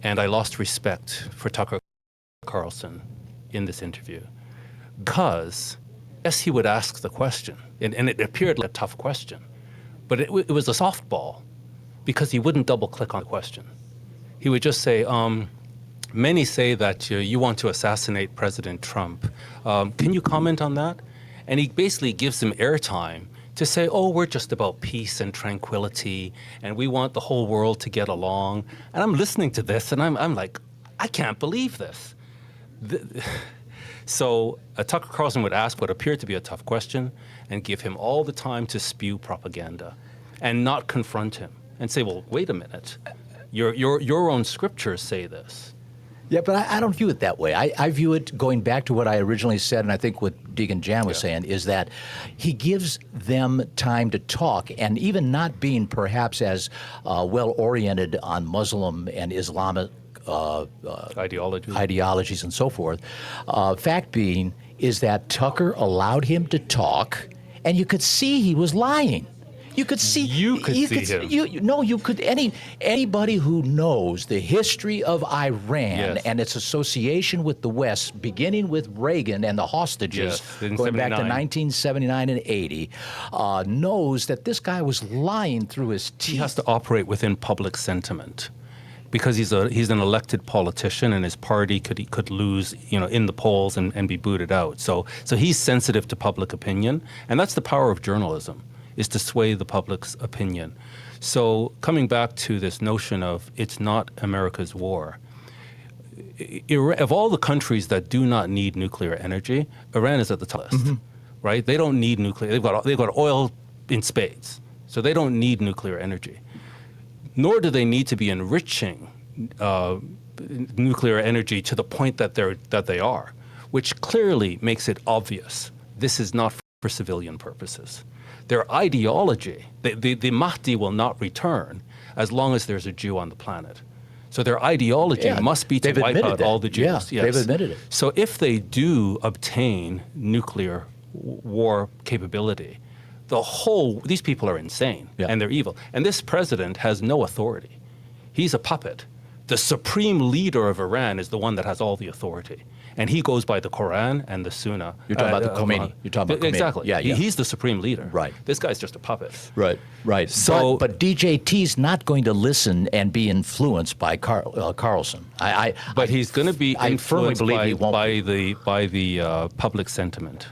And I lost respect for Tucker Carlson in this interview because, yes, he would ask the question, and it appeared like a tough question, but it was a softball because he wouldn't double-click on the question. He would just say, many say that you want to assassinate President Trump. Can you comment on that? And he basically gives him airtime to say, oh, we're just about peace and tranquility, and we want the whole world to get along. And I'm listening to this, and I'm like, I can't believe this. So Tucker Carlson would ask what appeared to be a tough question and give him all the time to spew propaganda and not confront him and say, well, wait a minute, your own scriptures say this. Yeah, but I don't view it that way. I view it, going back to what I originally said, and I think what Deegan Jan was saying, is that he gives them time to talk, and even not being perhaps as well-oriented on Muslim and Islamic ideologies and so forth. Fact being is that Tucker allowed him to talk, and you could see he was lying. You could see. You could see him. You could. Anybody who knows the history of Iran and its association with the West, beginning with Reagan and the hostages, going back to 1979 and 80, knows that this guy was lying through his teeth. He has to operate within public sentiment, because he's an elected politician, and his party could lose, in the polls and be booted out. So he's sensitive to public opinion, and that's the power of journalism, is to sway the public's opinion. So coming back to this notion of it's not America's war, of all the countries that do not need nuclear energy, Iran is at the top list, right? They don't need nuclear. They've got oil in spades, so they don't need nuclear energy. Nor do they need to be enriching nuclear energy to the point that they are, which clearly makes it obvious this is not for civilian purposes. Their ideology, the Mahdi will not return as long as there's a Jew on the planet. So their ideology must be to wipe out all the Jews. Yeah, they've admitted it. So if they do obtain nuclear war capability, these people are insane, and they're evil. And this president has no authority. He's a puppet. The supreme leader of Iran is the one that has all the authority. And he goes by the Quran and the Sunnah. You're talking about the Khomeini. You're talking about Khomeini. Exactly. Yeah. He's the supreme leader. Right. This guy's just a puppet. Right. So, but DJT's not going to listen and be influenced by Carlson. But he's going to be influenced by the public sentiment.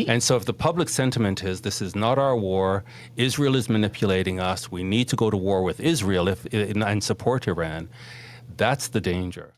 And so if the public sentiment is, this is not our war, Israel is manipulating us, we need to go to war with Israel and support Iran, that's the danger.